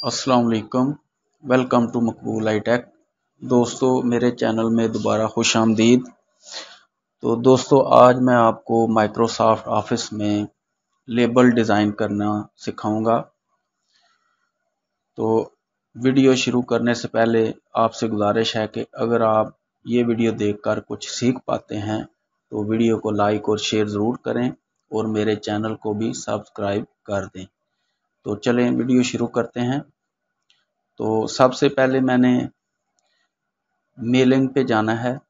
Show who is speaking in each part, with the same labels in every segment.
Speaker 1: अस्सलाम वालेकुम। Welcome to Maqbool I take. दोस्तों, मेरे चैनल में दोबारा खुश आमदीद। तो दोस्तों, आज मैं आपको माइक्रोसॉफ्ट ऑफिस में लेबल डिज़ाइन करना सिखाऊंगा। तो वीडियो शुरू करने से पहले आपसे गुजारिश है कि अगर आप ये वीडियो देखकर कुछ सीख पाते हैं तो वीडियो को लाइक और शेयर ज़रूर करें और मेरे चैनल को भी सब्सक्राइब कर दें। तो चलें वीडियो शुरू करते हैं। तो सबसे पहले मैंने मेलिंग पे जाना है।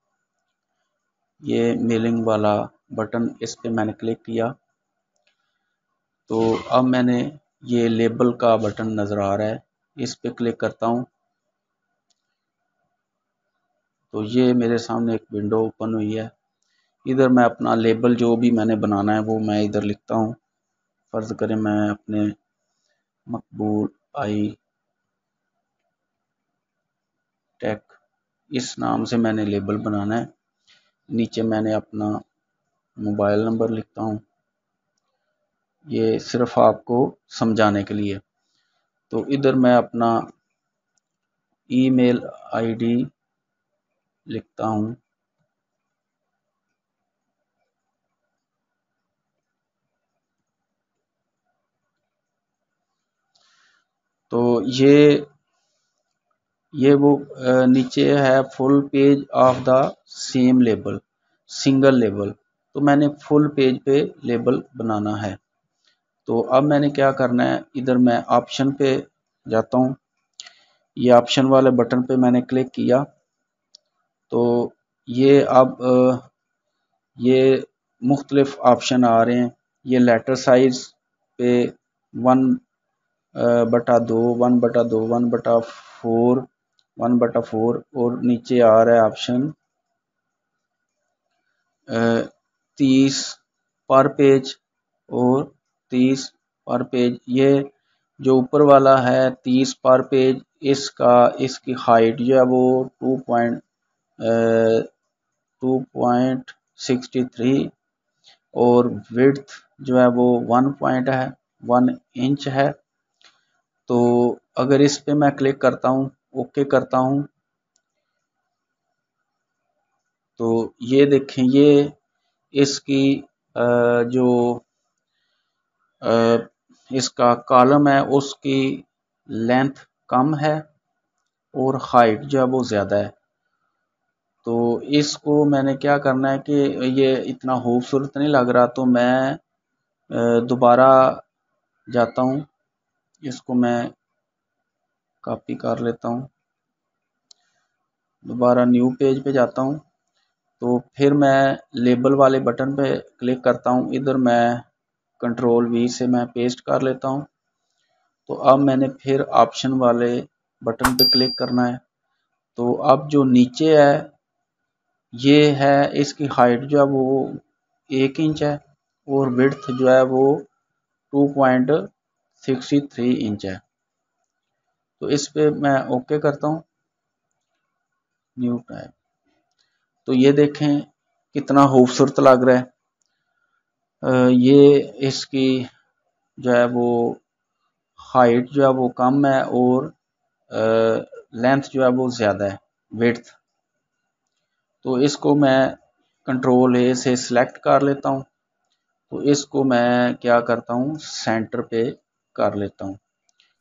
Speaker 1: ये मेलिंग वाला बटन, इस पे मैंने क्लिक किया तो अब मैंने ये लेबल का बटन नज़र आ रहा है, इस पे क्लिक करता हूँ तो ये मेरे सामने एक विंडो ओपन हुई है। इधर मैं अपना लेबल जो भी मैंने बनाना है वो मैं इधर लिखता हूँ। फ़र्ज़ करें मैं अपने मकबूल आई टेक इस नाम से मैंने लेबल बनाना है। नीचे मैंने अपना मोबाइल नंबर लिखता हूँ, ये सिर्फ आपको समझाने के लिए। तो इधर मैं अपना ईमेल आईडी लिखता हूँ। तो ये वो नीचे है full page of the same label, single label. तो मैंने फुल पेज पे लेबल बनाना है। तो अब मैंने क्या करना है, इधर मैं ऑप्शन पे जाता हूँ। ये ऑप्शन वाले बटन पे मैंने क्लिक किया तो ये अब ये मुख्तलिफ ऑप्शन आ रहे हैं। ये लेटर साइज पे 1/2, 1/2, 1/4, 1/4 और नीचे आ रहा है ऑप्शन 30 पर पेज और 30 पर पेज। ये जो ऊपर वाला है 30 पर पेज, इसकी हाइट जो है वो 2.63 और विड्थ जो है वो 1 इंच है। तो अगर इस पे मैं क्लिक करता हूँ, ओके करता हूँ, तो ये देखें, ये इसकी जो इसका कॉलम है उसकी लेंथ कम है और हाइट जो है वो ज़्यादा है। तो इसको मैंने क्या करना है कि ये इतना खूबसूरत नहीं लग रहा, तो मैं दोबारा जाता हूँ, इसको मैं कॉपी कर लेता हूँ, दोबारा न्यू पेज पे जाता हूँ। तो फिर मैं लेबल वाले बटन पे क्लिक करता हूँ। इधर मैं कंट्रोल V से मैं पेस्ट कर लेता हूँ। तो अब मैंने फिर ऑप्शन वाले बटन पे क्लिक करना है। तो अब जो नीचे है ये है, इसकी हाइट जो है वो 1 इंच है और विड्थ जो है वो 2.63 इंच है। तो इस पे मैं ओके करता हूँ, न्यू टाइप। तो ये देखें कितना खूबसूरत लग रहा है। ये इसकी जो है वो हाइट जो है वो कम है और लेंथ जो है वो ज़्यादा है, विड्थ। तो इसको मैं कंट्रोल A से सिलेक्ट कर लेता हूँ। तो इसको मैं क्या करता हूँ, सेंटर पे कर लेता हूँ।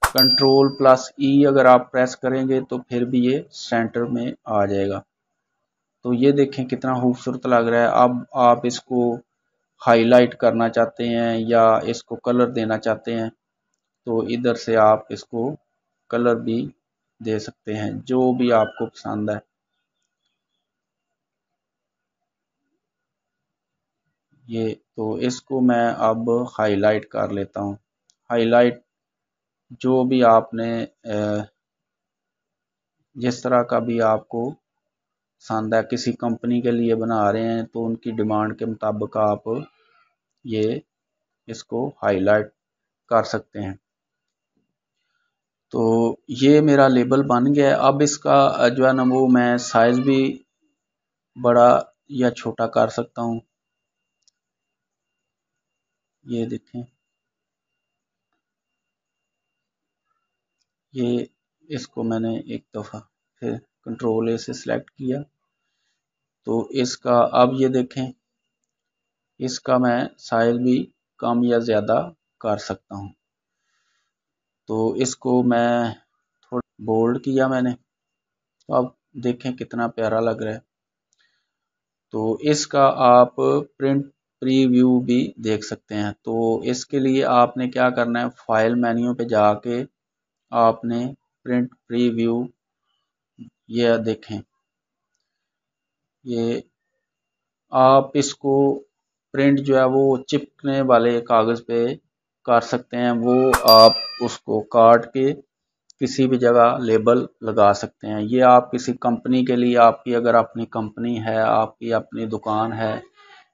Speaker 1: कंट्रोल+E अगर आप प्रेस करेंगे तो फिर भी ये सेंटर में आ जाएगा। तो ये देखें कितना खूबसूरत लग रहा है। अब आप इसको हाईलाइट करना चाहते हैं या इसको कलर देना चाहते हैं तो इधर से आप इसको कलर भी दे सकते हैं, जो भी आपको पसंद है। ये तो इसको मैं अब हाईलाइट कर लेता हूँ। हाईलाइट जो भी आपने जिस तरह का भी आपको पसंद है, किसी कंपनी के लिए बना रहे हैं तो उनकी डिमांड के मुताबिक आप ये इसको हाईलाइट कर सकते हैं। तो ये मेरा लेबल बन गया है। अब इसका जो है ना वो मैं साइज भी बड़ा या छोटा कर सकता हूँ। ये देखें, ये इसको मैंने एक दफ़ा फिर कंट्रोल ए से सिलेक्ट किया। तो इसका अब ये देखें, इसका मैं साइज भी कम या ज़्यादा कर सकता हूँ। तो इसको मैं थोड़ा बोल्ड किया मैंने, तो अब देखें कितना प्यारा लग रहा है। तो इसका आप प्रिंट प्रीव्यू भी देख सकते हैं। तो इसके लिए आपने क्या करना है, फाइल मेन्यू पे जाके आपने प्रिंट प्रीव्यू, ये देखें, ये आप इसको प्रिंट जो है वो चिपकने वाले कागज़ पे कर सकते हैं। वो आप उसको काट के किसी भी जगह लेबल लगा सकते हैं। ये आप किसी कंपनी के लिए, आपकी अगर अपनी कंपनी है, आपकी अपनी दुकान है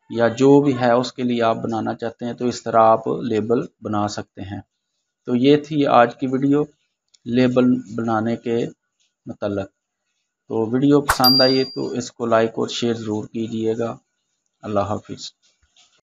Speaker 1: या जो भी है उसके लिए आप बनाना चाहते हैं तो इस तरह आप लेबल बना सकते हैं। तो ये थी आज की वीडियो लेबल बनाने के मतलब। तो वीडियो पसंद आई तो इसको लाइक और शेयर ज़रूर कीजिएगा। अल्लाह हाफिज़।